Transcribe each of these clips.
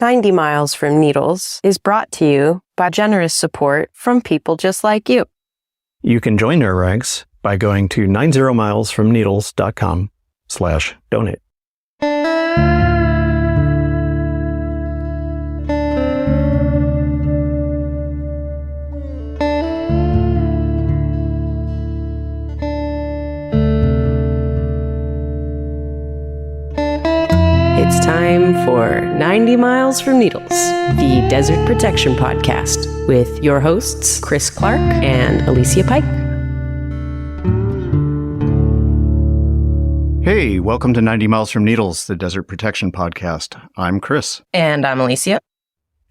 90 Miles from Needles is brought to you by generous support from people just like you. You can join our ranks by going to 90milesfromneedles.com/donate. It's time for 90 Miles from Needles, the Desert Protection Podcast, with your hosts, Chris Clarke and Alicia Pike. Hey, welcome to 90 Miles from Needles, the Desert Protection Podcast. I'm Chris. And I'm Alicia.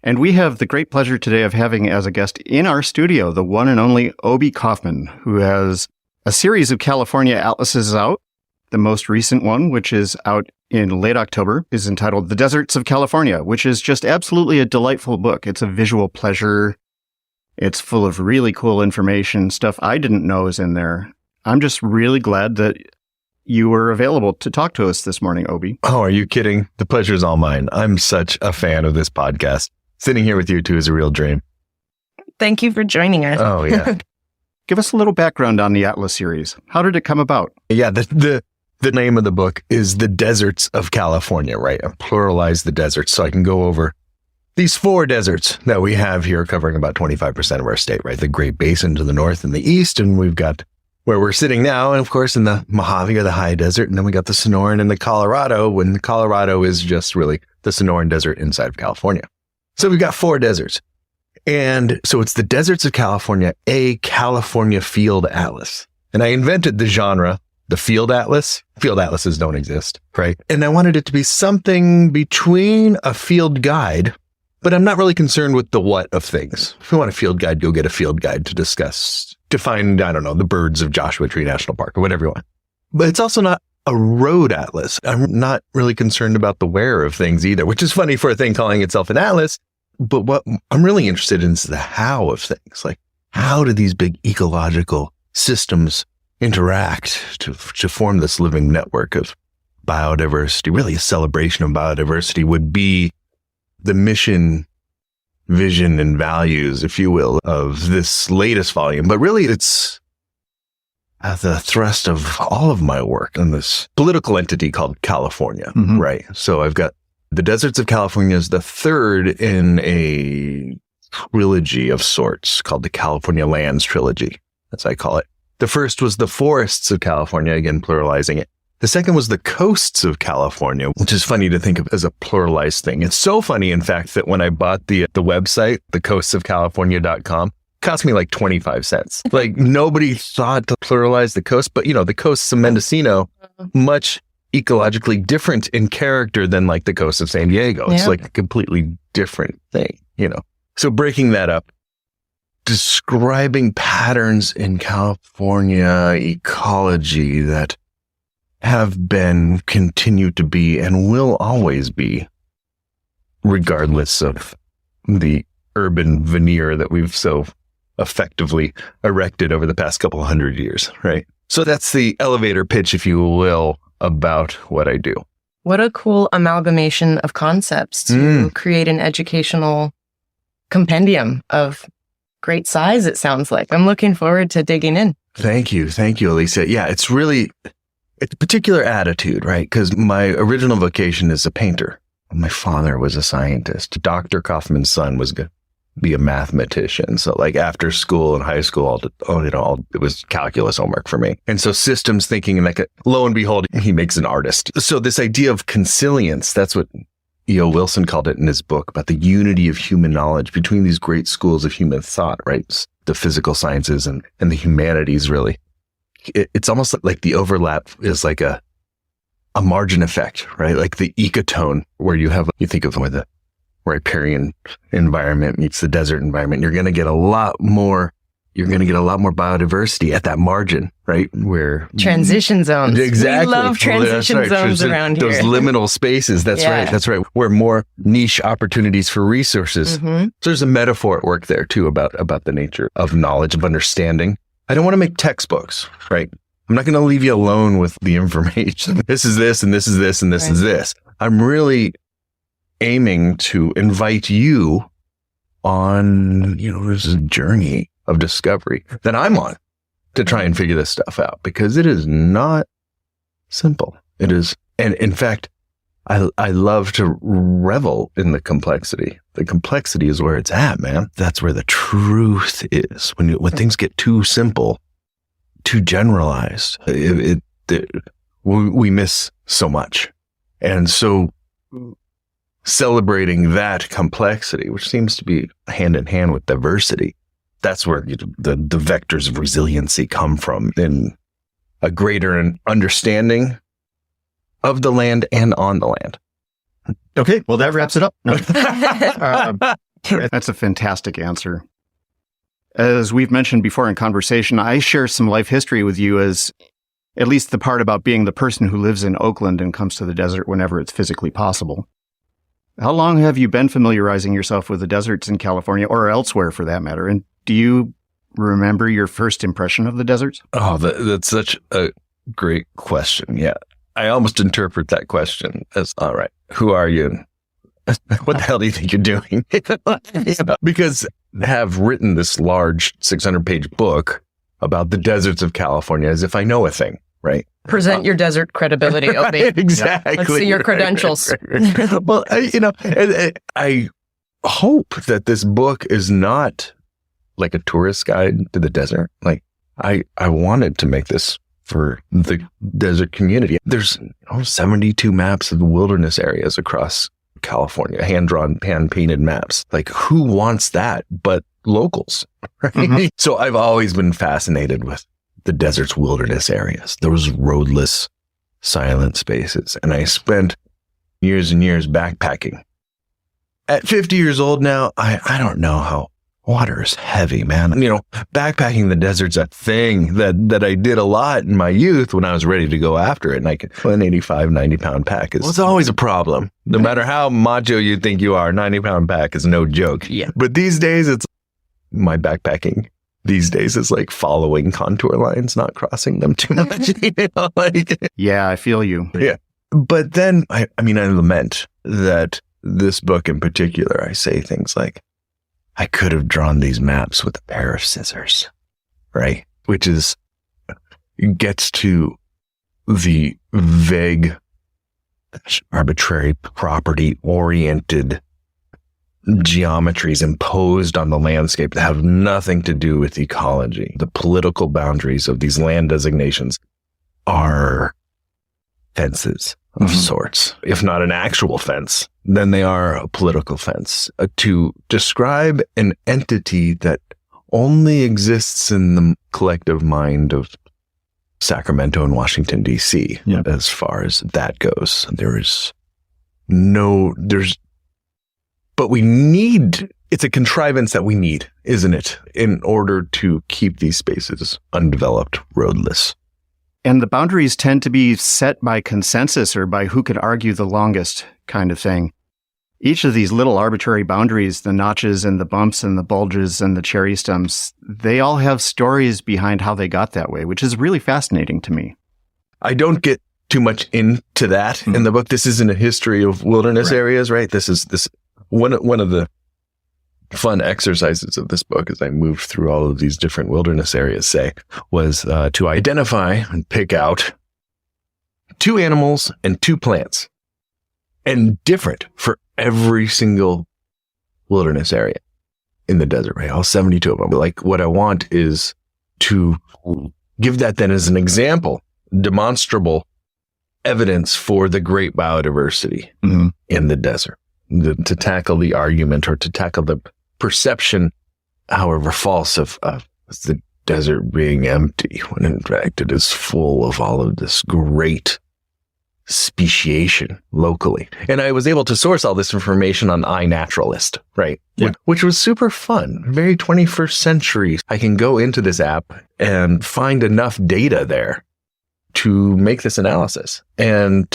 And we have the great pleasure today of having as a guest in our studio the one and only Obi Kaufmann, who has a series of California atlases out. The most recent one, which is out in late October, is entitled The Deserts of California, which is just absolutely a delightful book. It's a visual pleasure. It's full of really cool information, stuff I didn't know is in there. I'm just really glad that you were available to talk to us this morning, Obi. Oh, are you kidding? The pleasure's all mine. I'm such a fan of this podcast. Sitting here with you two is a real dream. Thank you for joining us. Oh, yeah. Give us a little background on the Atlas series. How did it come about? Yeah, the name of the book is The Deserts of California, right? I pluralize the deserts so I can go over these 4 deserts that we have here covering about 25% of our state, right? The Great Basin to the north and the east, and we've got where we're sitting now, and of course in the Mojave or the High Desert, and then we got the Sonoran and the Colorado, when the Colorado is just really the Sonoran Desert inside of California. So we've got 4 deserts. And so it's the Deserts of California, a California field atlas. And I invented the genre, the field atlas. Field atlases don't exist, right? And I wanted it to be something between a field guide, but I'm not really concerned with the what of things. If you want a field guide, go get a field guide to find, I don't know, the birds of Joshua Tree National Park or whatever you want. But it's also not a road atlas. I'm not really concerned about the where of things either, which is funny for a thing calling itself an atlas. But what I'm really interested in is the how of things. Like, how do these big ecological systems interact to form this living network of biodiversity? Really, a celebration of biodiversity would be the mission, vision, and values, if you will, of this latest volume. But really, it's at the thrust of all of my work on this political entity called California, right? So I've got The Deserts of California is the third in a trilogy of sorts called the California Lands Trilogy, as I call it. The first was the Forests of California, again, pluralizing it. The second was the Coasts of California, which is funny to think of as a pluralized thing. It's so funny, in fact, that when I bought the website, thecoastsofcalifornia.com, it cost me like 25 cents. Like, nobody thought to pluralize the coast, but, you know, the coasts of Mendocino, much ecologically different in character than like the coast of San Diego. It's like a completely different thing, you know. So breaking that up, describing patterns in California ecology that have been, continue to be, and will always be, regardless of the urban veneer that we've so effectively erected over the past couple 100 years, right? So that's the elevator pitch, if you will, about what I do. What a cool amalgamation of concepts to create an educational compendium of great size, it sounds like. I'm looking forward to digging in. Thank you, Alicia. Yeah, it's a particular attitude, right? Because my original vocation is a painter. My father was a scientist. Dr. Kaufmann's son was going to be a mathematician. So like after school and high school, it was calculus homework for me. And so systems thinking, and like lo and behold, he makes an artist. So this idea of consilience, that's what E.O. Wilson called it in his book about the unity of human knowledge between these great schools of human thought, right? The physical sciences and the humanities, really. It's almost like the overlap is like a margin effect, right? Like the ecotone, where you think of where the riparian environment meets the desert environment. You're going to get a lot more biodiversity at that margin, right? Where transition zones. Exactly. We love transition zones around here. Those liminal spaces. That's right. Where more niche opportunities for resources. So there's a metaphor at work there too about the nature of knowledge, of understanding. I don't want to make textbooks, right? I'm not going to leave you alone with the information. This is this, and this is this, and this is this. I'm really aiming to invite you on, this journey of discovery that I'm on to try and figure this stuff out, because it is not simple. It is. And in fact, I love to revel in the complexity. The complexity is where it's at, man. That's where the truth is. When things get too simple, too generalized, we miss so much. And so celebrating that complexity, which seems to be hand in hand with diversity, that's where the vectors of resiliency come from, in a greater understanding of the land and on the land. Okay, well, that wraps it up. No. That's a fantastic answer. As we've mentioned before in conversation, I share some life history with you, as at least the part about being the person who lives in Oakland and comes to the desert whenever it's physically possible. How long have you been familiarizing yourself with the deserts in California, or elsewhere for that matter? And do you remember your first impression of the deserts? Oh, that's such a great question. Yeah. I almost interpret that question as, all right, who are you? What the hell do you think you're doing? Because I have written this large 600-page book about the deserts of California as if I know a thing, right? Present your desert credibility, Obi. Exactly. Let's see your credentials. Well, I hope that this book is not like a tourist guide to the desert. Like, I wanted to make this for the desert community. There's 72 maps of the wilderness areas across California, hand-drawn, hand-painted maps. Like, who wants that but locals, right? Mm-hmm. So I've always been fascinated with the desert's wilderness areas, those roadless, silent spaces. And I spent years and years backpacking. At 50 years old now, I don't know how. Water is heavy, man. Backpacking the desert's a thing that I did a lot in my youth when I was ready to go after it. And an 85, 90-pound pack it's always a problem. No matter how macho you think you are, 90-pound pack is no joke. Yeah. But these days, my backpacking these days is like following contour lines, not crossing them too much. Yeah, I feel you. Yeah. But then, I lament that this book in particular, I say things like, I could have drawn these maps with a pair of scissors, right? Which gets to the vague, arbitrary, property-oriented geometries imposed on the landscape that have nothing to do with ecology. The political boundaries of these land designations are fences of sorts. If not an actual fence, then they are a political fence to describe an entity that only exists in the collective mind of Sacramento and Washington, D.C. Yeah. As far as that goes. But it's a contrivance that we need, isn't it? In order to keep these spaces undeveloped, roadless. And the boundaries tend to be set by consensus, or by who can argue the longest kind of thing. Each of these little arbitrary boundaries, the notches and the bumps and the bulges and the cherry stems, they all have stories behind how they got that way, which is really fascinating to me. I don't get too much into that in the book. This isn't a history of wilderness areas, right? This is one of the fun exercises of this book, as I moved through all of these different wilderness areas, was to identify and pick out 2 animals and 2 plants, and different for every single wilderness area in the desert, right? All 72 of them. But like, what I want is to give that then as an example, demonstrable evidence for the great biodiversity in the desert, to tackle the argument, or to tackle the perception, however false, of the desert being empty, when in fact it is full of all of this great speciation locally. And I was able to source all this information on iNaturalist, right? Yeah. Which was super fun. Very 21st century. I can go into this app and find enough data there to make this analysis, and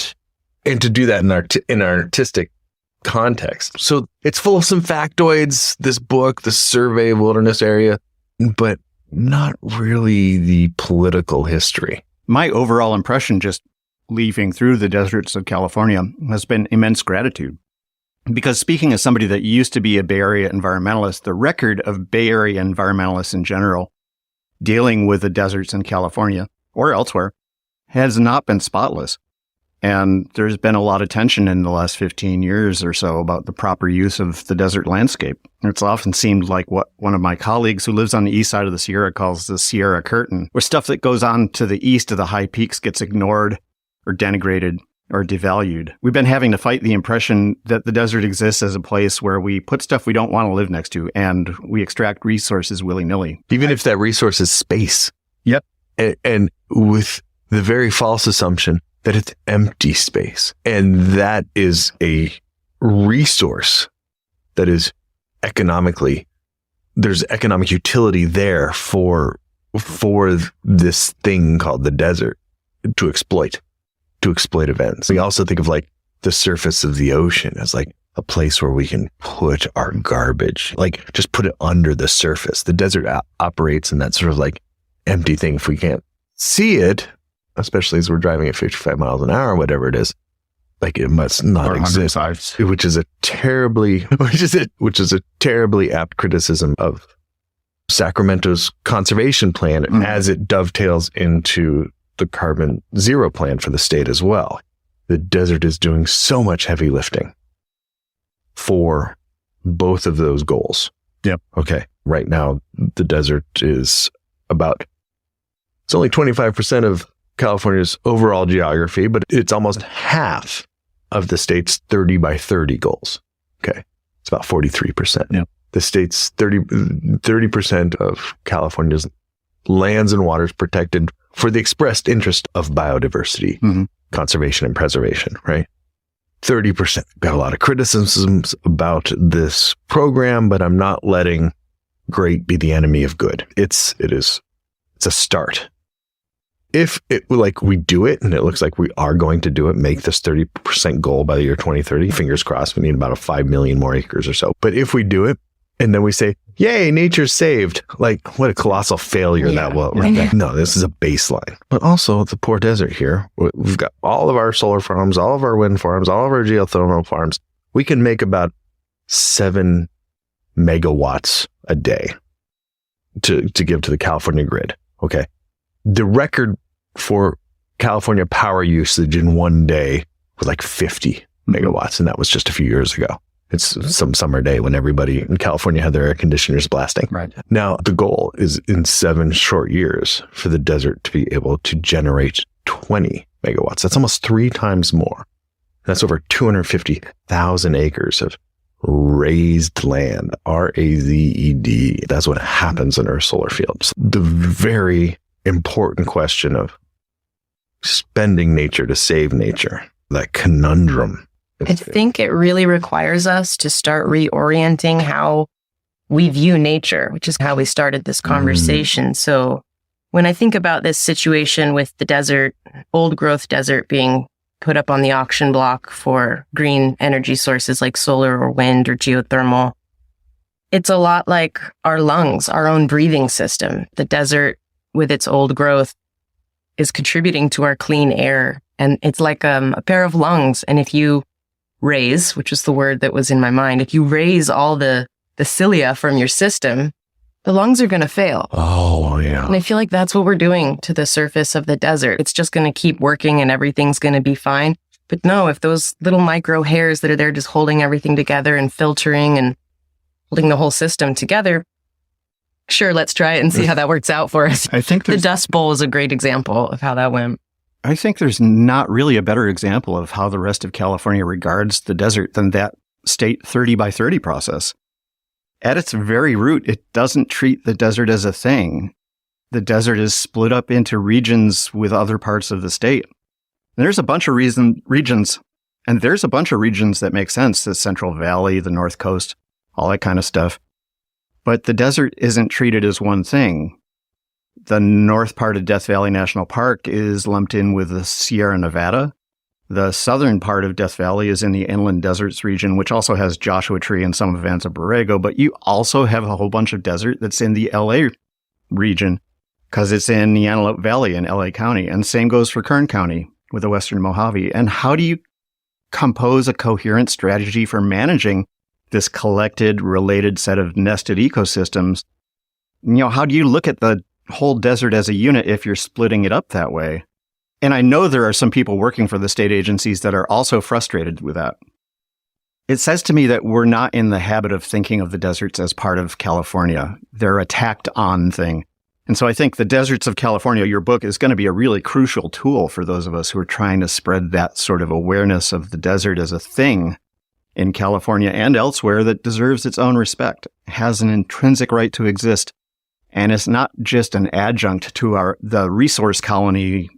to do that in an artistic context. So it's full of some factoids, this book, the survey of wilderness area, but not really the political history. My overall impression, just leafing through the deserts of California, has been immense gratitude. Because speaking as somebody that used to be a Bay Area environmentalist, the record of Bay Area environmentalists in general dealing with the deserts in California or elsewhere has not been spotless. And there's been a lot of tension in the last 15 years or so about the proper use of the desert landscape. It's often seemed like what one of my colleagues who lives on the east side of the Sierra calls the Sierra Curtain, where stuff that goes on to the east of the high peaks gets ignored or denigrated or devalued. We've been having to fight the impression that the desert exists as a place where we put stuff we don't want to live next to and we extract resources willy-nilly. Even if that resource is space. Yep. And with the very false assumption that it's empty space. And that is a resource that is economically, there's economic utility there for this thing called the desert to exploit events. We also think of like the surface of the ocean as like a place where we can put our garbage, like just put it under the surface. The desert operates in that sort of like empty thing. If we can't see it, especially as we're driving at 55 miles an hour, whatever it is, like it must not exist, which is a terribly apt criticism of Sacramento's conservation plan as it dovetails into the carbon zero plan for the state as well. The desert is doing so much heavy lifting for both of those goals. Yep. Okay. Right now, the desert is it's only 25% of California's overall geography, but it's almost half of the state's 30 by 30 goals. Okay. It's about 43%. Yep. The state's 30% of California's lands and waters protected for the expressed interest of biodiversity, conservation and preservation, right? 30%. Got a lot of criticisms about this program, but I'm not letting great be the enemy of good. It's a start. If we do it, and it looks like we are going to do it, make this 30% goal by the year 2030, fingers crossed, we need about 5 million more acres or so. But if we do it, and then we say, yay, nature's saved. Like, what a colossal failure that was. Yeah. No, this is a baseline. But also the poor desert here. We've got all of our solar farms, all of our wind farms, all of our geothermal farms. We can make about 7 megawatts a day to give to the California grid. Okay. The record for California power usage in one day was like 50 megawatts. And that was just a few years ago. It's some summer day when everybody in California had their air conditioners blasting. Right. Now, the goal is in 7 short years for the desert to be able to generate 20 megawatts. That's almost 3 times more. That's over 250,000 acres of raised land, RAZED. That's what happens in our solar fields. The very important question of spending nature to save nature, that conundrum. I think it really requires us to start reorienting how we view nature, which is how we started this conversation. So when I think about this situation with the desert, old growth desert being put up on the auction block for green energy sources like solar or wind or geothermal, it's a lot like our lungs, our own breathing system. The desert with its old growth is contributing to our clean air. And it's like a pair of lungs. And if you raise, which is the word that was in my mind, if you raise all the cilia from your system, the lungs are going to fail. Oh, yeah. And I feel like that's what we're doing to the surface of the desert. It's just going to keep working and everything's going to be fine. But no, if those little micro hairs that are there just holding everything together and filtering and holding the whole system together, sure, let's try it and see how that works out for us. I think the Dust Bowl is a great example of how that went. I think there's not really a better example of how the rest of California regards the desert than that state 30 by 30 process. At its very root, it doesn't treat the desert as a thing. The desert is split up into regions with other parts of the state. And there's a bunch of regions that make sense, the Central Valley, the North Coast, all that kind of stuff. But the desert isn't treated as one thing. The north part of Death Valley National Park is lumped in with the Sierra Nevada. The southern part of Death Valley is in the Inland Deserts region, which also has Joshua Tree and some of Anza Borrego. But you also have a whole bunch of desert that's in the LA region because it's in the Antelope Valley in LA County. And same goes for Kern County with the Western Mojave. And how do you compose a coherent strategy for managing this collected, related set of nested ecosystems? How do you look at the whole desert as a unit if you're splitting it up that way? And I know there are some people working for the state agencies that are also frustrated with that. It says to me that we're not in the habit of thinking of the deserts as part of California. They're a tacked on thing. And so I think the Deserts of California, your book, is going to be a really crucial tool for those of us who are trying to spread that sort of awareness of the desert as a thing in California and elsewhere that deserves its own respect, has an intrinsic right to exist, and is not just an adjunct to the resource colony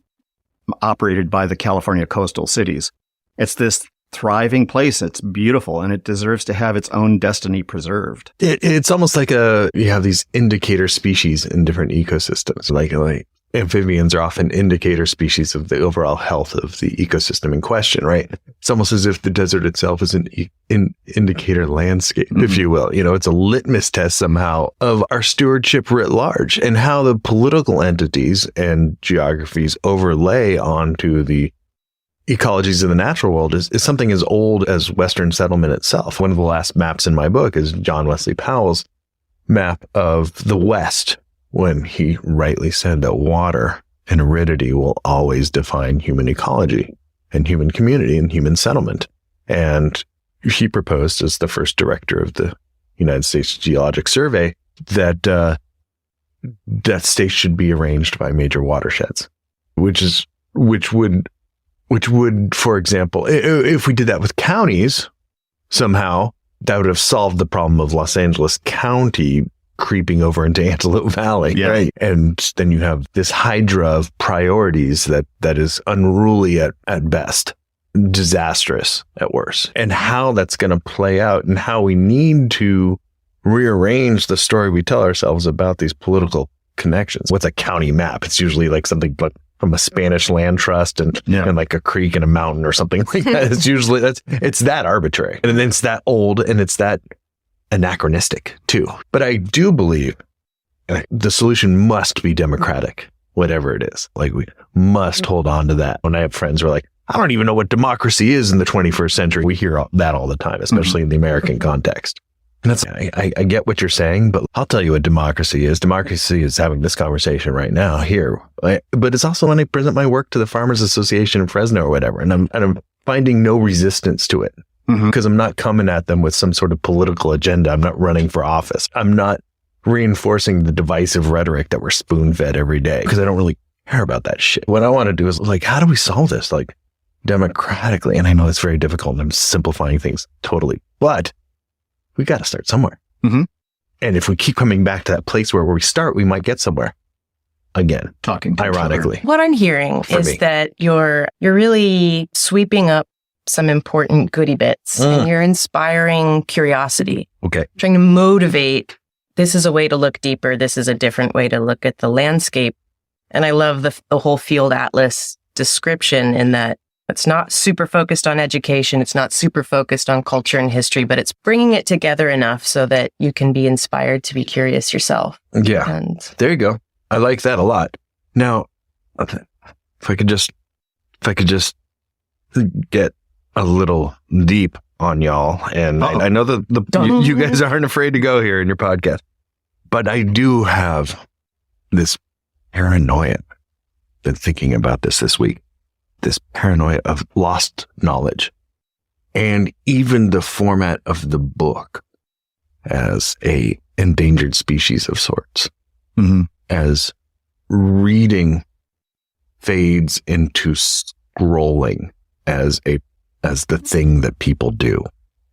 operated by the California coastal cities. It's this thriving place. It's beautiful, and it deserves to have its own destiny preserved. It's almost like you have these indicator species in different ecosystems. Like amphibians are often indicator species of the overall health of the ecosystem in question, right? It's almost as if the desert itself is an indicator landscape, if you will. It's a litmus test somehow of our stewardship writ large and how the political entities and geographies overlay onto the ecologies of the natural world is something as old as Western settlement itself. One of the last maps in my book is John Wesley Powell's map of the West, when he rightly said that water and aridity will always define human ecology and human community and human settlement. And he proposed, as the first director of the United States Geologic Survey, that states should be arranged by major watersheds, which would, for example, if we did that with counties, somehow that would have solved the problem of Los Angeles County creeping over into Antelope Valley, right? And then you have this hydra of priorities that is unruly at best, disastrous at worst, and how that's going to play out and how we need to rearrange the story we tell ourselves about these political connections. What's a county map? It's usually like something from a Spanish land trust and like a creek and a mountain or something like that. It's usually it's that arbitrary, and it's that old, and it's that anachronistic too. But I do believe the solution must be democratic, whatever it is. Like, we must hold on to that. When I have friends who are like, I don't even know what democracy is in the 21st century. We hear that all the time, especially in the American context. And that's, I get what you're saying, but I'll tell you what democracy is. Democracy is having this conversation right now here. But it's also when I present my work to the Farmers Association in Fresno or whatever, and I'm finding no resistance to it. Because I'm not coming at them with some sort of political agenda. I'm not running for office. I'm not reinforcing the divisive rhetoric that we're spoon-fed every day, because I don't really care about that shit. What I want to do is, like, how do we solve this, like, democratically? And I know it's very difficult, and I'm simplifying things totally, but we got to start somewhere. And if we keep coming back to that place where we start, we might get somewhere. Again, talking ironically. What I'm hearing is that you're really sweeping up some important goodie bits, and you're inspiring curiosity. Okay. Trying to motivate, this is a way to look deeper. This is a different way to look at the landscape. And I love the whole field atlas description in that it's not super focused on education. It's not super focused on culture and history, but it's bringing it together enough so that you can be inspired to be curious yourself. Yeah. And there you go. I like that a lot. Now, if I could just get a little deep on y'all, and I know that you guys aren't afraid to go here in your podcast, but I do have this paranoia. Been thinking about this week. This paranoia of lost knowledge, and even the format of the book as a endangered species of sorts, as reading fades into scrolling as the thing that people do.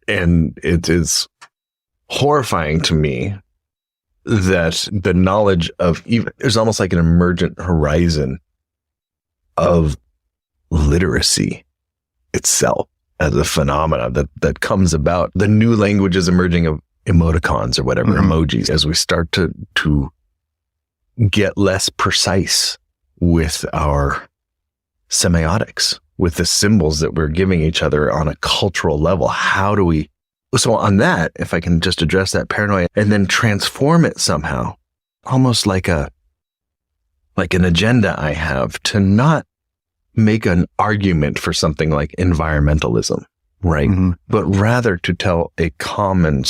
And it is horrifying to me that the knowledge of there's almost like an emergent horizon of literacy itself as a phenomena that comes about. The new languages emerging of emoticons or whatever, emojis, as we start to get less precise with our semiotics, with the symbols that we're giving each other on a cultural level. How do we, so on that, if I can just address that paranoia and then transform it somehow, almost like an agenda I have to not make an argument for something like environmentalism, right? But rather to tell a common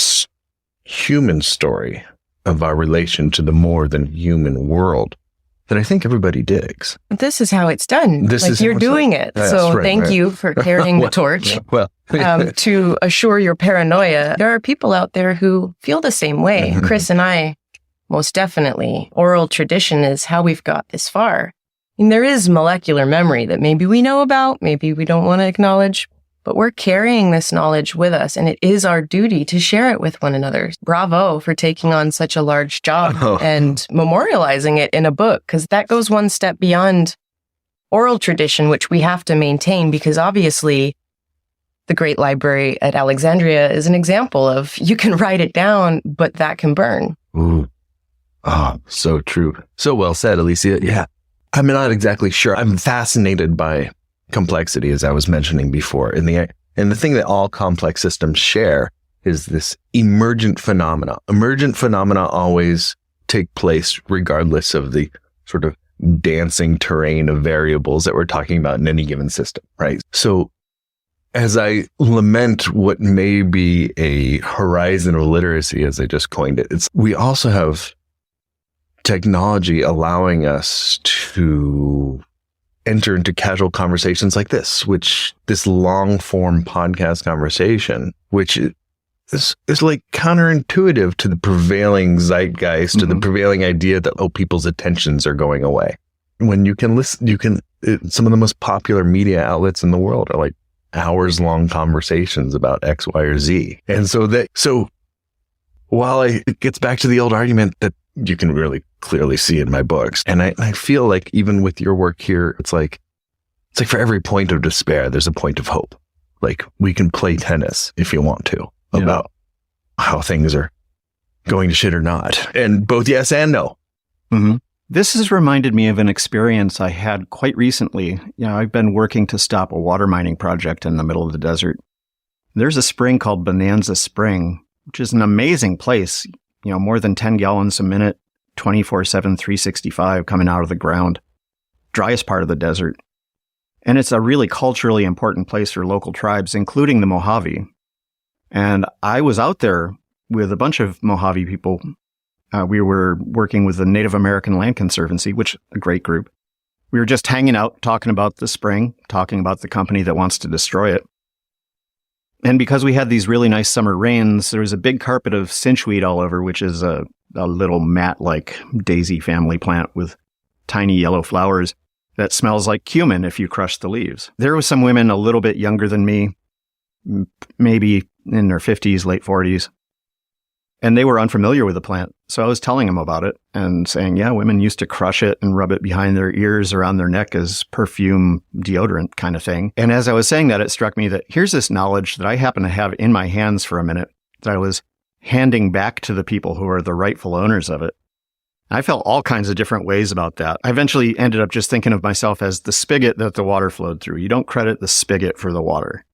human story of our relation to the more than human world that I think everybody digs. This is how it's done. This like is you're how it's doing done. it. Yes, So right, thank right. you for carrying the torch. To assure your paranoia. There are people out there who feel the same way. Chris and I, most definitely. Oral tradition is how we've got this far. And there is molecular memory that maybe we know about, maybe we don't want to acknowledge, but we're carrying this knowledge with us, and it is our duty to share it with one another. Bravo for taking on such a large job and memorializing it in a book, because that goes one step beyond oral tradition, which we have to maintain, because obviously the Great Library at Alexandria is an example of you can write it down, but that can burn. Ooh. Oh, so true. So well said, Alicia. Yeah. I'm not exactly sure. I'm fascinated by complexity, as I was mentioning before. And the thing that all complex systems share is this emergent phenomena. Emergent phenomena always take place regardless of the sort of dancing terrain of variables that we're talking about in any given system, right? So as I lament what may be a horizon of literacy, as I just coined it, we also have technology allowing us to enter into casual conversations like this long form podcast conversation, which is like counterintuitive to the prevailing zeitgeist, to the prevailing idea that, people's attentions are going away. When you can listen, some of the most popular media outlets in the world are like hours long conversations about X, Y, or Z. And so while it gets back to the old argument that you can really clearly see in my books. And I feel like even with your work here, it's like for every point of despair, there's a point of hope. Like we can play tennis if you want to about how things are going to shit or not. And both yes and no. This has reminded me of an experience I had quite recently. I've been working to stop a water mining project in the middle of the desert. There's a spring called Bonanza Spring, which is an amazing place. More than 10 gallons a minute, 24/7, 365 coming out of the ground. Driest part of the desert. And it's a really culturally important place for local tribes, including the Mojave. And I was out there with a bunch of Mojave people. We were working with the Native American Land Conservancy, which is a great group. We were just hanging out, talking about the spring, talking about the company that wants to destroy it. And because we had these really nice summer rains, there was a big carpet of cinchweed all over, which is a little mat-like daisy family plant with tiny yellow flowers that smells like cumin if you crush the leaves. There were some women a little bit younger than me, maybe in their 50s, late 40s, and they were unfamiliar with the plant. So I was telling them about it and saying, women used to crush it and rub it behind their ears, around their neck as perfume deodorant kind of thing. And as I was saying that, it struck me that here's this knowledge that I happen to have in my hands for a minute that I was handing back to the people who are the rightful owners of it. I felt all kinds of different ways about that. I eventually ended up just thinking of myself as the spigot that the water flowed through. You don't credit the spigot for the water,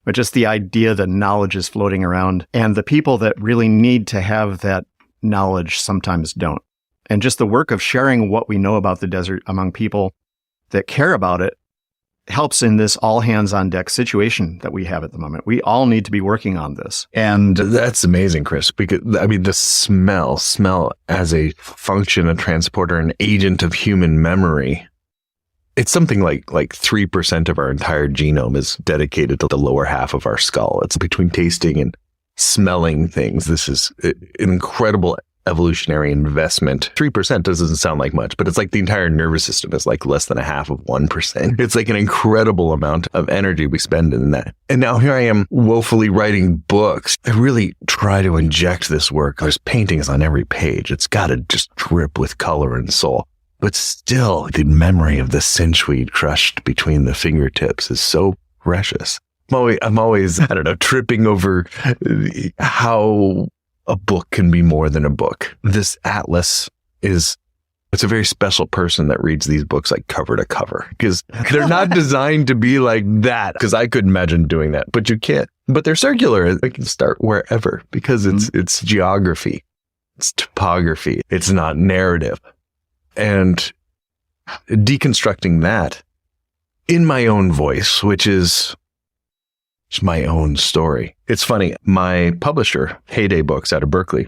but just the idea that knowledge is floating around, and the people that really need to have that knowledge sometimes don't. And just the work of sharing what we know about the desert among people that care about it helps in this all hands on deck situation that we have at the moment. We all need to be working on this. And that's amazing, Chris, because the smell as a function, a transporter, an agent of human memory. It's something like 3% of our entire genome is dedicated to the lower half of our skull. It's between tasting and smelling things. This is an incredible evolutionary investment. 3% doesn't sound like much, but it's like the entire nervous system is like less than a half of 1%. It's like an incredible amount of energy we spend in that. And now here I am woefully writing books. I really try to inject this work. There's paintings on every page. It's got to just drip with color and soul. But still, the memory of the cinchweed crushed between the fingertips is so precious. I'm always, tripping over how a book can be more than a book. This atlas it's a very special person that reads these books like cover to cover, because they're not designed to be like that, because I couldn't imagine doing that, but you can't. But they're circular. They can start wherever, because it's geography, it's topography, it's not narrative. And deconstructing that in my own voice, which is my own story. It's funny. My publisher, Heyday Books out of Berkeley,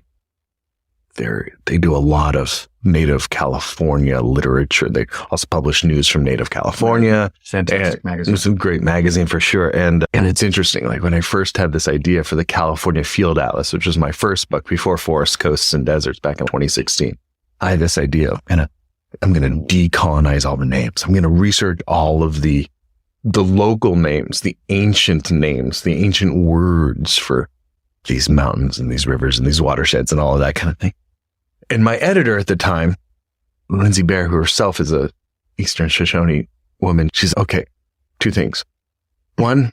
they do a lot of Native California literature. They also publish news from Native California. Fantastic magazine. It's a great magazine for sure. And it's interesting. Like when I first had this idea for the California Field Atlas, which was my first book before Forests, Coasts, and Deserts back in 2016, I had this idea of I'm going to decolonize all the names. I'm going to research all of the local names, the ancient words for these mountains and these rivers and these watersheds and all of that kind of thing. And my editor at the time, Lindsay Bear, who herself is a Eastern Shoshone woman, she's okay. 2 things. 1,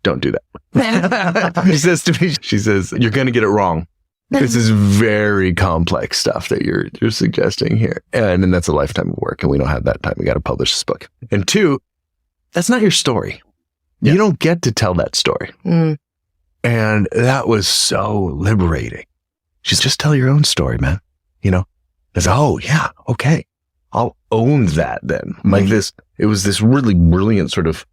don't do that. She says to me, you're going to get it wrong. This is very complex stuff that you're suggesting here. And that's a lifetime of work. And we don't have that time. We got to publish this book. And 2, that's not your story. Yeah. You don't get to tell that story. Mm. And that was so liberating. She's just tell your own story, man. It's, oh yeah, okay. I'll own that then. Like this, it was this really brilliant sort of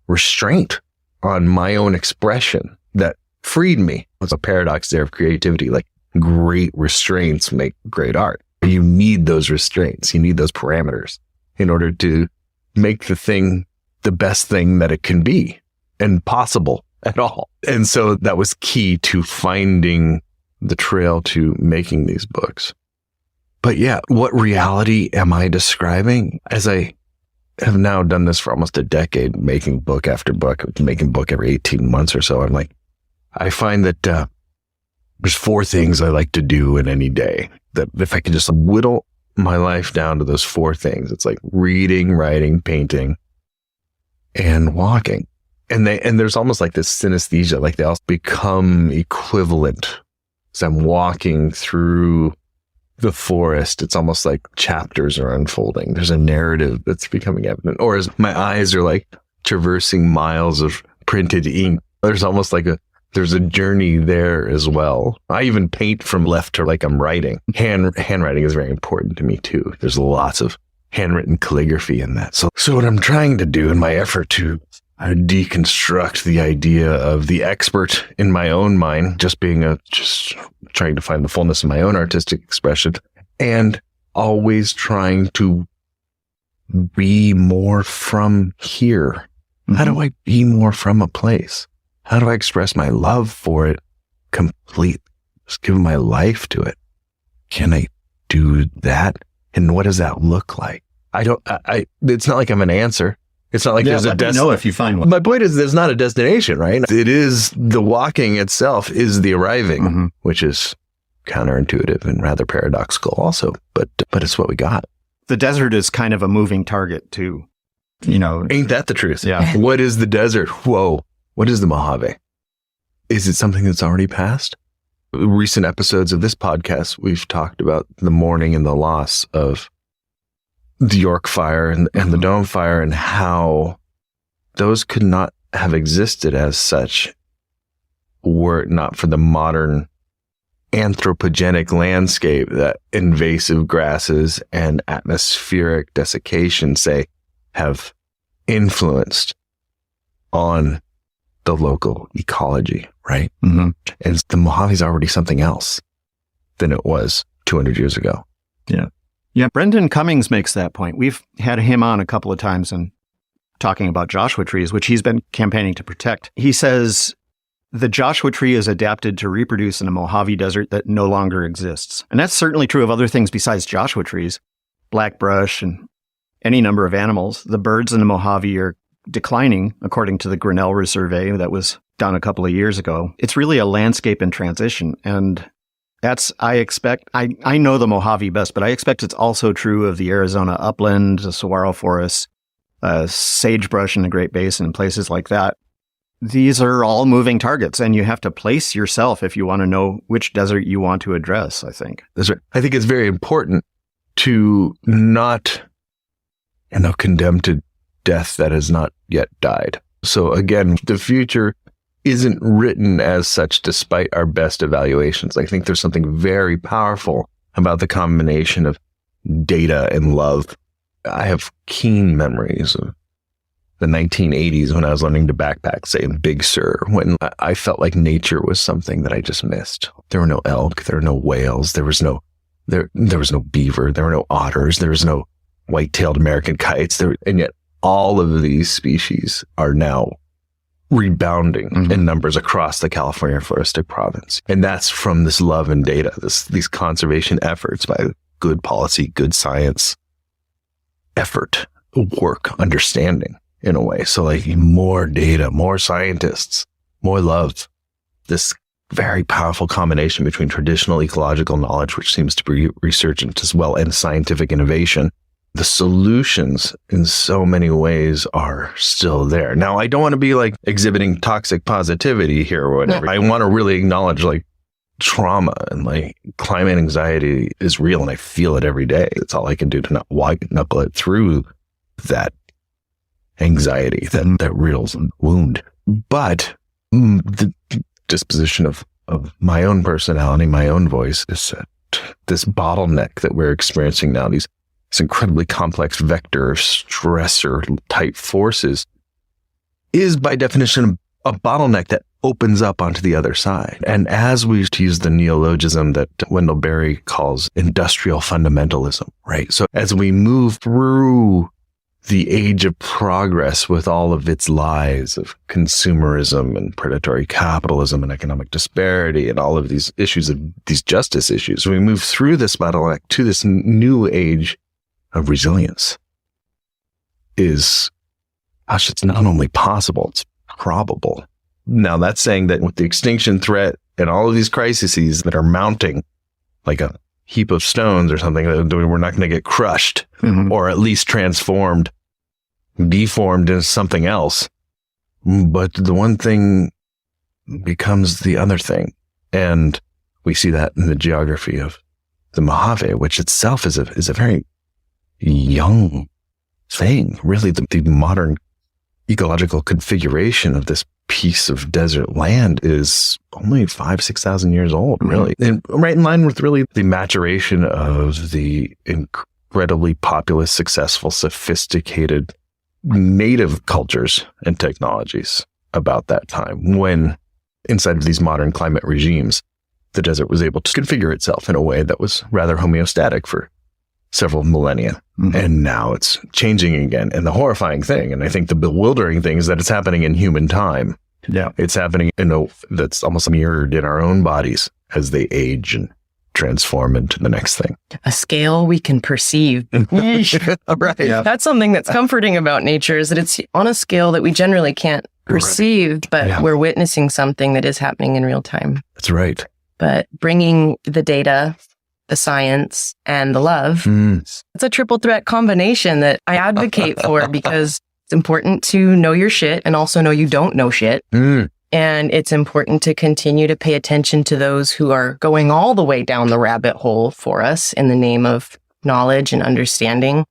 restraint on my own expression that freed me. It's a paradox there of creativity. Like great restraints make great art. You need those restraints. You need those parameters in order to make the thing the best thing that it can be and possible at all. And so that was key to finding the trail to making these books. But yeah, what reality am I describing? As I have now done this for almost a decade, making book after book, making book every 18 months or so, I find that there's 4 things I like to do in any day. That if I could just whittle my life down to those 4 things, it's like reading, writing, painting, and walking. And there's almost like this synesthesia, like they all become equivalent. As I'm walking through the forest, it's almost like chapters are unfolding. There's a narrative that's becoming evident. Or as my eyes are like traversing miles of printed ink, there's almost like there's a journey there as well. I even paint from left to like I'm writing. Handwriting is very important to me too. There's lots of handwritten calligraphy in that. So what I'm trying to do in my effort to deconstruct the idea of the expert in my own mind, just trying to find the fullness of my own artistic expression, and always trying to be more from here. Mm-hmm. How do I be more from a place? How do I express my love for it completely? Just give my life to it. Can I do that? And what does that look like? It's not like I'm an answer. It's not like there's a destination. Know if you find one. My point is there's not a destination, right? It is the walking itself is the arriving, which is counterintuitive and rather paradoxical also, but it's what we got. The desert is kind of a moving target too, Ain't that the truth? Yeah. What is the desert? Whoa. What is the Mojave? Is it something that's already passed? Recent episodes of this podcast, we've talked about the mourning and the loss of the York Fire and the Dome Fire, and how those could not have existed as such were it not for the modern anthropogenic landscape that invasive grasses and atmospheric desiccation, have influenced on the local ecology, right? Mm-hmm. And the Mojave is already something else than it was 200 years ago. Yeah. Yeah, Brendan Cummings makes that point. We've had him on a couple of times and talking about Joshua trees, which he's been campaigning to protect. He says the Joshua tree is adapted to reproduce in a Mojave desert that no longer exists. And that's certainly true of other things besides Joshua trees, blackbrush and any number of animals. The birds in the Mojave are declining, according to the Grinnell survey that was done a couple of years ago. It's really a landscape in transition. And I know the Mojave best, but I expect it's also true of the Arizona upland, the saguaro forests, sagebrush in the Great Basin, and places like that. These are all moving targets, and you have to place yourself if you want to know which desert you want to address, I think. That's right. I think it's very important to not, condemn to death that has not yet died. So again, the future isn't written as such despite our best evaluations. I think there's something very powerful about the combination of data and love. I have keen memories of the 1980s when I was learning to backpack, say in Big Sur, when I felt like nature was something that I just missed. There were no elk, there were no whales, there was no beaver, there were no otters, there was no white-tailed American kites, and yet all of these species are now rebounding in numbers across the California floristic province. And that's from this love and data, these conservation efforts by good policy, good science, effort, work, understanding in a way. So like more data, more scientists, more love, this very powerful combination between traditional ecological knowledge, which seems to be resurgent as well, and scientific innovation. The solutions in so many ways are still there. Now, I don't want to be like exhibiting toxic positivity here or whatever. I want to really acknowledge like trauma and like climate anxiety is real and I feel it every day. It's all I can do to not white knuckle it through that anxiety, that real wound. But the disposition of my own personality, my own voice is this bottleneck that we're experiencing now, this incredibly complex vector of stressor type forces is by definition a bottleneck that opens up onto the other side. And as we use the neologism that Wendell Berry calls industrial fundamentalism, right? So as we move through the age of progress with all of its lies of consumerism and predatory capitalism and economic disparity and all of these issues, of these justice issues, we move through this bottleneck to this new age of resilience. It's not only possible, it's probable. Now, that's saying that with the extinction threat and all of these crises that are mounting like a heap of stones or something, that we're not going to get crushed or at least transformed, deformed into something else. But the one thing becomes the other thing. And we see that in the geography of the Mojave, which itself is a very young thing. Really, the modern ecological configuration of this piece of desert land is only 5,000-6,000 years old, really. And right in line with really the maturation of the incredibly populous, successful, sophisticated native cultures and technologies about that time, when inside of these modern climate regimes, the desert was able to configure itself in a way that was rather homeostatic for several millennia. And now it's changing again. And the horrifying thing, and I think the bewildering thing, is that it's happening in human time. Yeah. It's happening that's almost mirrored in our own bodies as they age and transform into the next thing. A scale we can perceive. Right. Yeah. That's something that's comforting about nature, is that it's on a scale that we generally can't perceive, but we're witnessing something that is happening in real time. That's right. But bringing the data, the science, and the love, it's a triple threat combination that I advocate for, because it's important to know your shit and also know you don't know shit. And it's important to continue to pay attention to those who are going all the way down the rabbit hole for us in the name of knowledge and understanding.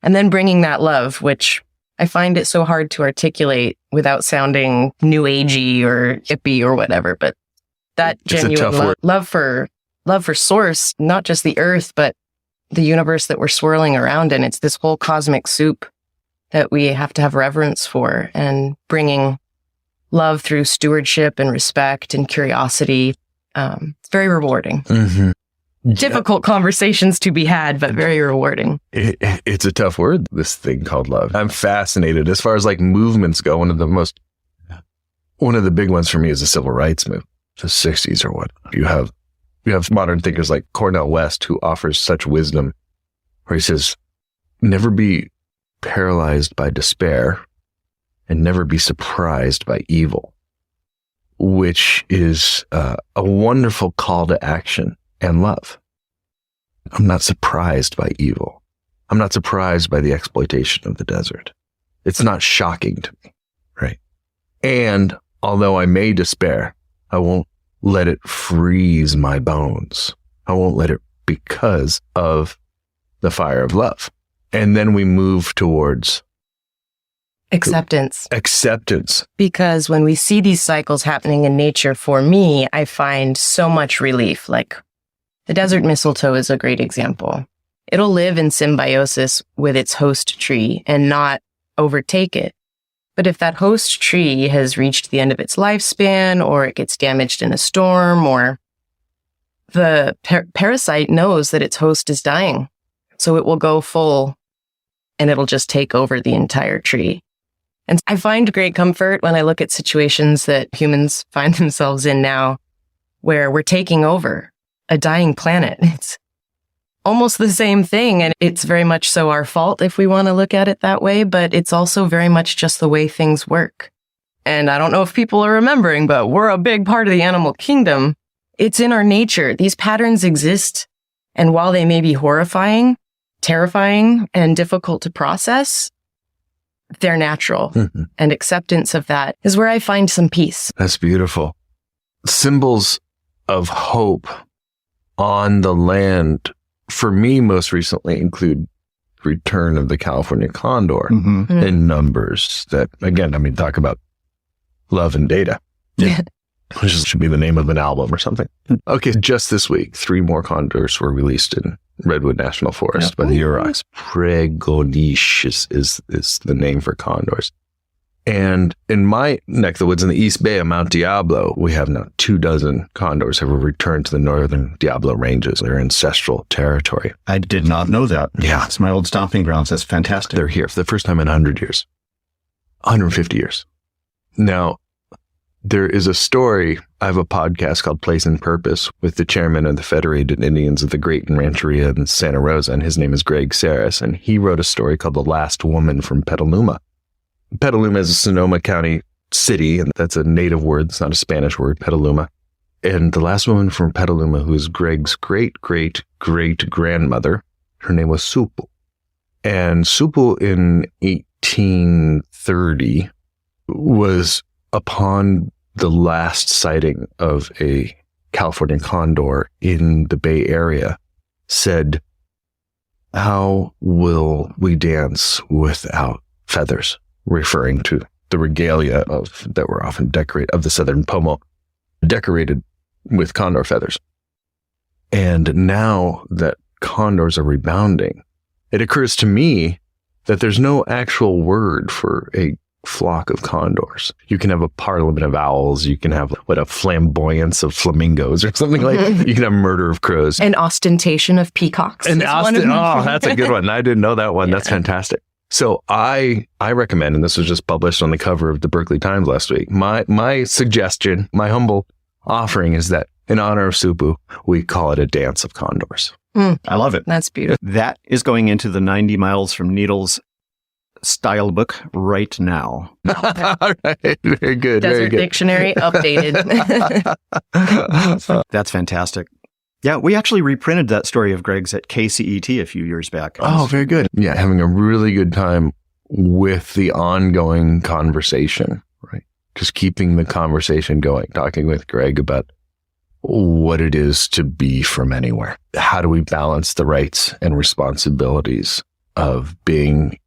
And then bringing that love, which I find it so hard to articulate without sounding new agey or hippie or whatever. But that genuine love for source, not just the earth, but the universe that we're swirling around in. It's this whole cosmic soup that we have to have reverence for, and bringing love through stewardship and respect and curiosity. It's very rewarding. Difficult conversations to be had, but very rewarding. It's a tough word, this thing called love. I'm fascinated as far as like movements go. One of the big ones for me is the civil rights movement, the 60s or what. You have modern thinkers like Cornel West, who offers such wisdom, where he says, never be paralyzed by despair and never be surprised by evil, which is a wonderful call to action and love. I'm not surprised by evil. I'm not surprised by the exploitation of the desert. It's not shocking to me, right? And although I may despair, I won't let it freeze my bones. I won't let it, because of the fire of love. And then we move towards acceptance. Because when we see these cycles happening in nature, for me, I find so much relief. Like the desert mistletoe is a great example. It'll live in symbiosis with its host tree and not overtake it. But if that host tree has reached the end of its lifespan, or it gets damaged in a storm, or the parasite knows that its host is dying, so it will go full and it'll just take over the entire tree. And I find great comfort when I look at situations that humans find themselves in now, where we're taking over a dying planet. It's almost the same thing, and it's very much so our fault if we want to look at it that way, but it's also very much just the way things work. And I don't know if people are remembering, but we're a big part of the animal kingdom. It's in our nature. These patterns exist, and while they may be horrifying, terrifying, and difficult to process, they're natural. Mm-hmm. And acceptance of that is where I find some peace. That's beautiful. Symbols of hope on the land, for me, most recently include return of the California condor in numbers that, again, I mean, talk about love and data. Yeah. Which should be the name of an album or something. Okay, just this week, 3 more condors were released in Redwood National Forest by the Yurok. Pregonish is the name for condors. And in my neck of the woods in the East Bay of Mount Diablo, we have now 24 condors have returned to the northern Diablo Ranges, their ancestral territory. I did not know that. Yeah. It's my old stomping grounds. That's fantastic. They're here for the first time in 100 years. 150 years. Now, there is a story. I have a podcast called Place and Purpose with the chairman of the Federated Indians of the Great Rancheria in Santa Rosa, and his name is Greg Saris, and he wrote a story called The Last Woman from Petaluma. Petaluma is a Sonoma County city, and that's a native word. It's not a Spanish word, Petaluma. And the last woman from Petaluma, who is Greg's great-great-great-grandmother, her name was Supu. And Supu in 1830 was upon the last sighting of a California condor in the Bay Area, said, "How will we dance without feathers?" Referring to the regalia that were often decorated of the Southern Pomo, decorated with condor feathers. And now that condors are rebounding, it occurs to me that there's no actual word for a flock of condors. You can have a parliament of owls. You can have a flamboyance of flamingos or something like that. You can have murder of crows. An ostentation of peacocks. And that's a good one. I didn't know that one. Yeah. That's fantastic. So I recommend, and this was just published on the cover of the Berkeley Times last week, my suggestion, my humble offering is that in honor of Supu, we call it a dance of condors. I love it. That's beautiful. That is going into the 90 Miles from Needles style book right now. All right. Very good. Desert very good. Dictionary updated. That's fantastic. Yeah, we actually reprinted that story of Greg's at KCET a few years back. Oh, very good. Yeah, having a really good time with the ongoing conversation, right? Just keeping the conversation going, talking with Greg about what it is to be from anywhere. How do we balance the rights and responsibilities of being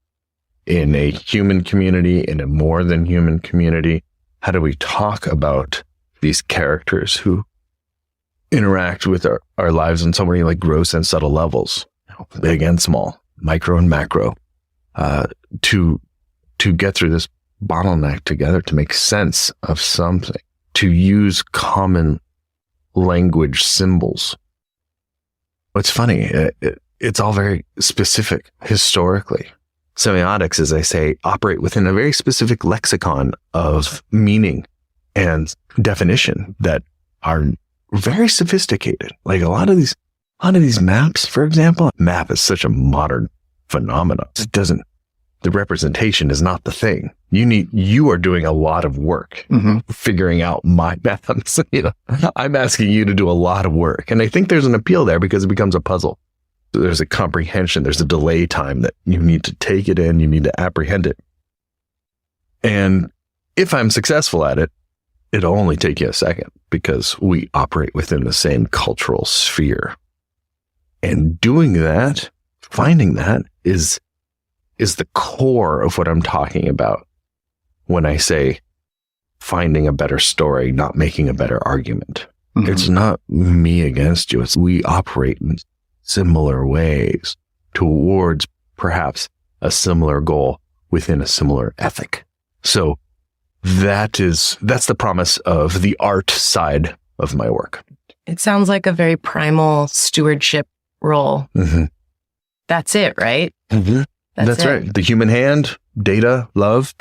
in a human community, in a more than human community? How do we talk about these characters who interact with our lives on so many like gross and subtle levels, big and small, micro and macro, to get through this bottleneck together, to make sense of something, to use common language symbols. It's funny. It's all very specific historically. Semiotics, as I say, operate within a very specific lexicon of meaning and definition that are very sophisticated. Like a lot of these maps, for example, map is such a modern phenomenon. The representation is not the thing. You are doing a lot of work figuring out my maps. I'm asking you to do a lot of work. And I think there's an appeal there because it becomes a puzzle. There's a comprehension. There's a delay time that you need to take it in. You need to apprehend it. And if I'm successful at it, it'll only take you a second because we operate within the same cultural sphere. And doing that, finding that is the core of what I'm talking about when I say finding a better story, not making a better argument. It's not me against you. It's we operate in similar ways towards perhaps a similar goal within a similar ethic. So that's the promise of the art side of my work. It sounds like a very primal stewardship role. Mm-hmm. That's it, right? Mm-hmm. That's right. The human hand, data, love.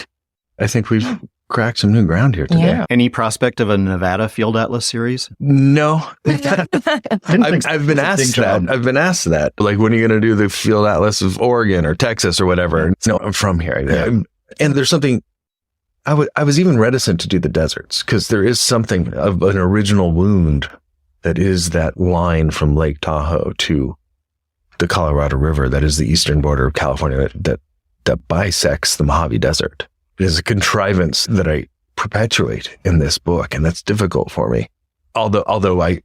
I think we've cracked some new ground here today. Yeah. Any prospect of a Nevada Field Atlas series? No. I've been asked that. I've been asked that. Like, when are you going to do the Field Atlas of Oregon or Texas or whatever? No, I'm from here. Yeah. And there's something, I was even reticent to do the deserts because there is something of an original wound that is that line from Lake Tahoe to the Colorado River that is the eastern border of California that bisects the Mojave Desert. It is a contrivance that I perpetuate in this book, and that's difficult for me. Although I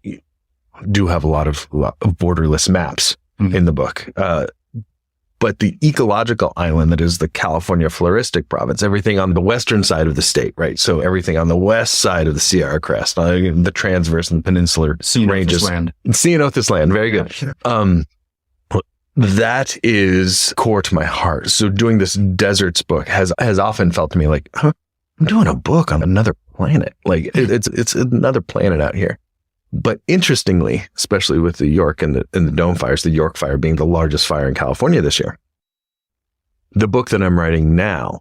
do have a lot of borderless maps in the book. But the ecological island that is the California floristic province, everything on the western side of the state, right? So everything on the west side of the Sierra Crest, the transverse and peninsular ranges. Ceanothus land. Very good. That is core to my heart. So doing this deserts book has often felt to me like, I'm doing a book on another planet. Like it's another planet out here. But interestingly, especially with the York and the Dome fires, the York fire being the largest fire in California this year, the book that I'm writing now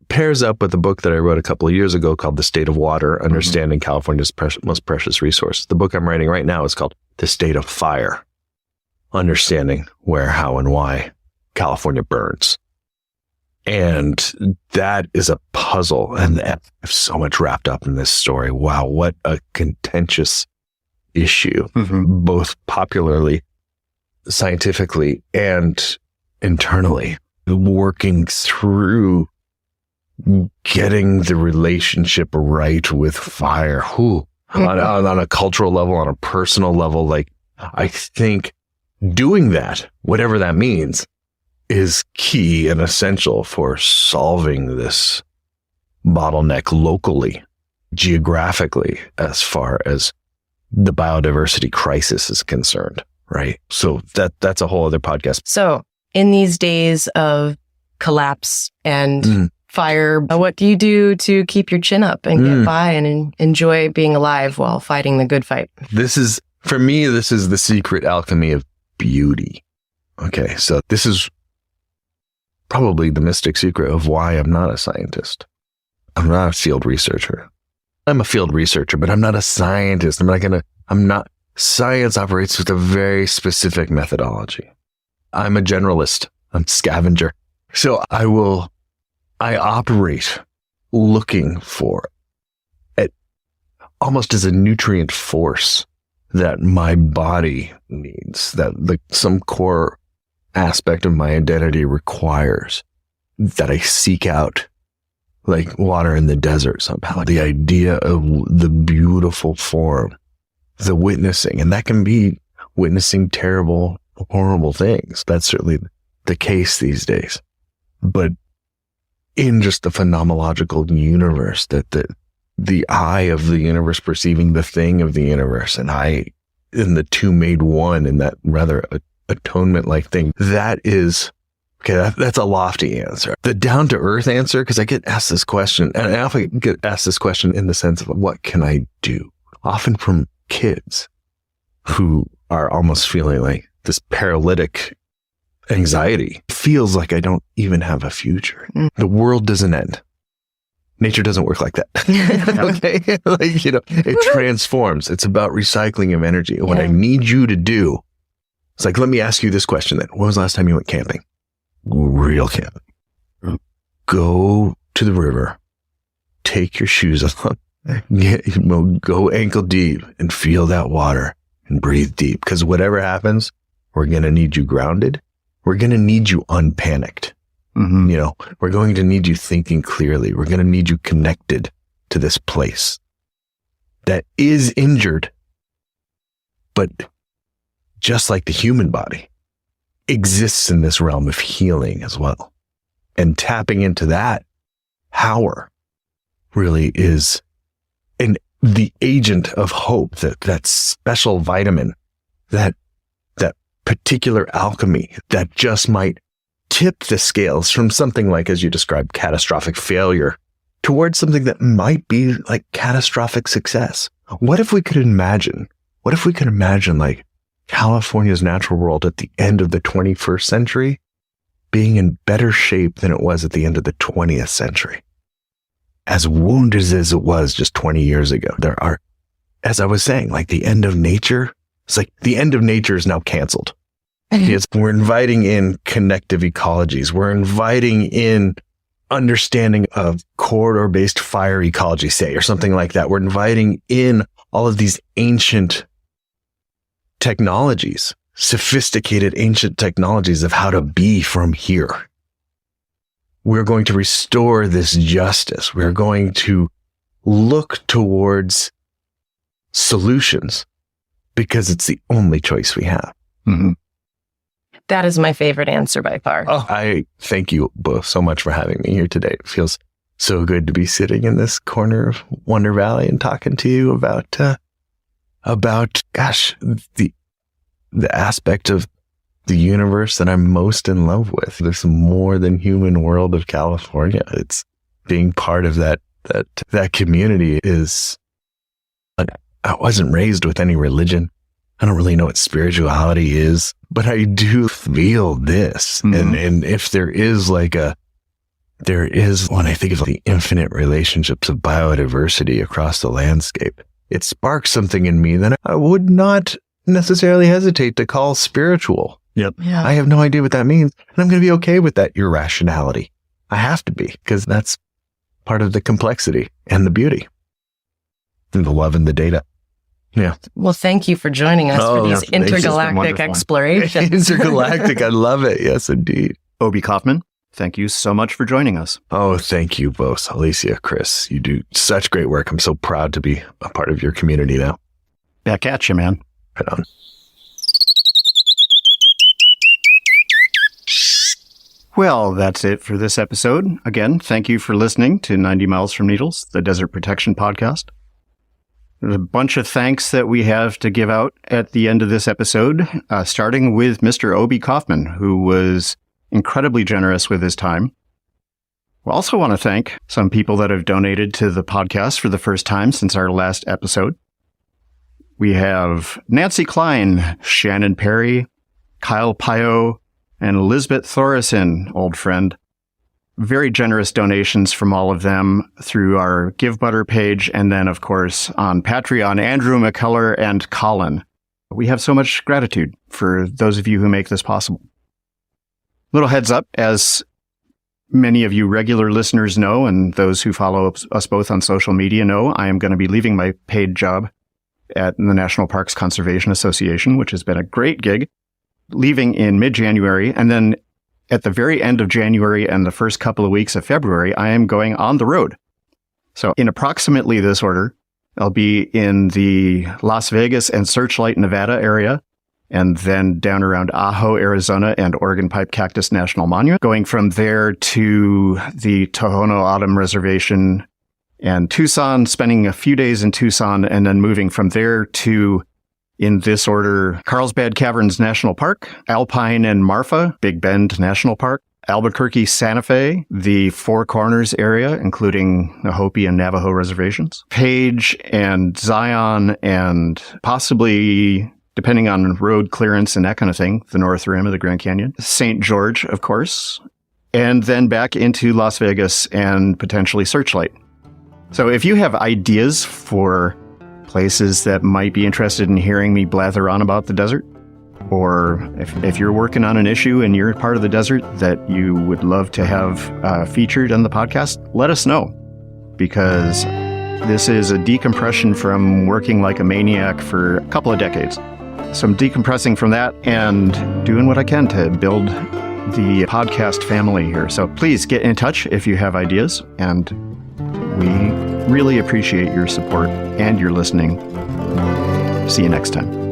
pairs up with the book that I wrote a couple of years ago called The State of Water, Understanding California's Most Precious Resource. The book I'm writing right now is called The State of Fire, Understanding Where, How, and Why California Burns. And that is a puzzle, and I have so much wrapped up in this story. Wow, what a contentious issue, both popularly, scientifically, and internally. Working through getting the relationship right with fire, on a cultural level, on a personal level. Like, I think doing that, whatever that means, is key and essential for solving this bottleneck locally, geographically, as far as the biodiversity crisis is concerned, right? So that's a whole other podcast. So in these days of collapse and fire, what do you do to keep your chin up and get by and enjoy being alive while fighting the good fight? For me, this is the secret alchemy of beauty. Okay, so this is probably the mystic secret of why I'm not a scientist. I'm not a field researcher. I'm a field researcher, but I'm not a scientist. Science operates with a very specific methodology. I'm a generalist. I'm a scavenger. So I operate looking for it almost as a nutrient force that my body needs, that some core aspect of my identity requires, that I seek out, like water in the desert somehow. The idea of the beautiful form, the witnessing, and that can be witnessing terrible, horrible things. That's certainly the case these days. But in just the phenomenological universe, that the eye of the universe perceiving the thing of the universe, and the two made one in that rather atonement-like thing. That is, okay, that's a lofty answer. The down-to-earth answer, because I get asked this question, and I often get asked this question in the sense of, what can I do? Often from kids who are almost feeling like this paralytic anxiety. Feels like I don't even have a future. The world doesn't end. Nature doesn't work like that. Okay? It transforms. It's about recycling of energy. What I need you to do, it's like, let me ask you this question then. When was the last time you went camping? Real camping. Go to the river, take your shoes off, go ankle deep and feel that water and breathe deep. Because whatever happens, we're going to need you grounded. We're going to need you unpanicked. We're going to need you thinking clearly. We're going to need you connected to this place that is injured, but just like the human body, exists in this realm of healing as well. And tapping into that power really is the agent of hope, that special vitamin, that particular alchemy that just might tip the scales from something like, as you described, catastrophic failure towards something that might be like catastrophic success. What if we could imagine like California's natural world at the end of the 21st century being in better shape than it was at the end of the 20th century? As wounded as it was just 20 years ago, there are, as I was saying, like the end of nature. It's like the end of nature is now canceled. We're inviting in connective ecologies. We're inviting in understanding of corridor-based fire ecology, say, or something like that. We're inviting in all of these ancient technologies, sophisticated ancient technologies of how to be from here. We're going to restore this justice. We're going to look towards solutions because it's the only choice we have. Mm-hmm. That is my favorite answer by far. Oh, I thank you both so much for having me here today. It feels so good to be sitting in this corner of Wonder Valley and talking to you about the aspect of the universe that I'm most in love with. There's a more than human world of California. It's being part of that community is, I wasn't raised with any religion. I don't really know what spirituality is, but I do feel this. Mm-hmm. And if there is when I think of the infinite relationships of biodiversity across the landscape, it sparks something in me that I would not necessarily hesitate to call spiritual. Yep. Yeah. I have no idea what that means. And I'm going to be okay with that irrationality. I have to be, because that's part of the complexity and the beauty and the love and the data. Yeah. Well, thank you for joining us for these it's just been intergalactic wonderful. explorations. Intergalactic. I love it. Yes, indeed. Obi Kaufmann, thank you so much for joining us. Oh, thank you both, Alicia, Chris. You do such great work. I'm so proud to be a part of your community now. Back at you, man. Right on. Well, that's it for this episode. Again, thank you for listening to 90 Miles from Needles, the Desert Protection Podcast. There's a bunch of thanks that we have to give out at the end of this episode, starting with Mr. Obi Kaufmann, who was incredibly generous with his time. We also want to thank some people that have donated to the podcast for the first time since our last episode. We have Nancy Klein, Shannon Perry, Kyle Pio, and Elizabeth Thorison, old friend. Very generous donations from all of them through our Give Butter page, and then, of course, on Patreon, Andrew McKellar and Colin. We have so much gratitude for those of you who make this possible. Little heads up, as many of you regular listeners know, and those who follow us both on social media know, I am going to be leaving my paid job at the National Parks Conservation Association, which has been a great gig, leaving in mid-January, and then at the very end of January and the first couple of weeks of February, I am going on the road. So in approximately this order, I'll be in the Las Vegas and Searchlight, Nevada area, and then down around Ajo, Arizona, and Oregon Pipe Cactus National Monument, going from there to the Tohono O'odham Reservation and Tucson, spending a few days in Tucson, and then moving from there to, in this order, Carlsbad Caverns National Park, Alpine and Marfa, Big Bend National Park, Albuquerque, Santa Fe, the Four Corners area, including the Hopi and Navajo reservations, Page and Zion, and possibly, depending on road clearance and that kind of thing, the North Rim of the Grand Canyon, St. George, of course, and then back into Las Vegas and potentially Searchlight. So if you have ideas for places that might be interested in hearing me blather on about the desert, or if you're working on an issue and you're part of the desert that you would love to have featured on the podcast, let us know, because this is a decompression from working like a maniac for a couple of decades. So I'm decompressing from that and doing what I can to build the podcast family here. So please get in touch if you have ideas, and we really appreciate your support and your listening. See you next time.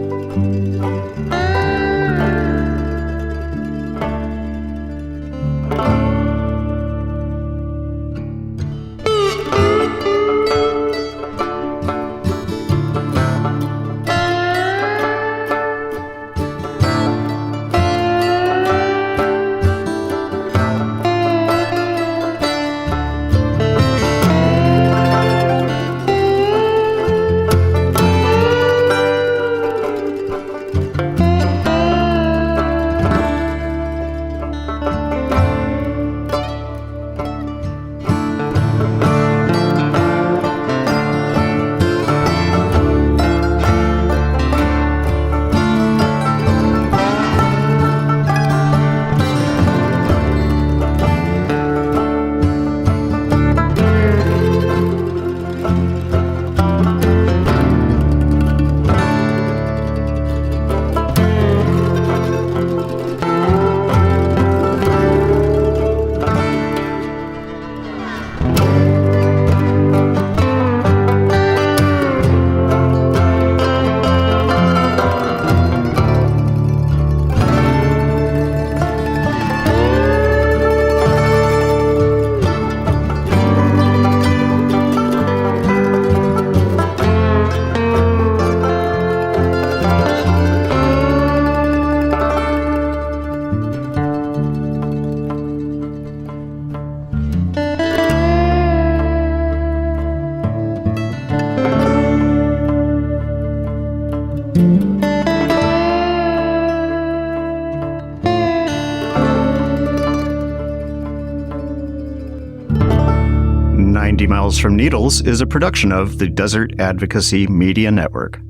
90 Miles from Needles is a production of the Desert Advocacy Media Network.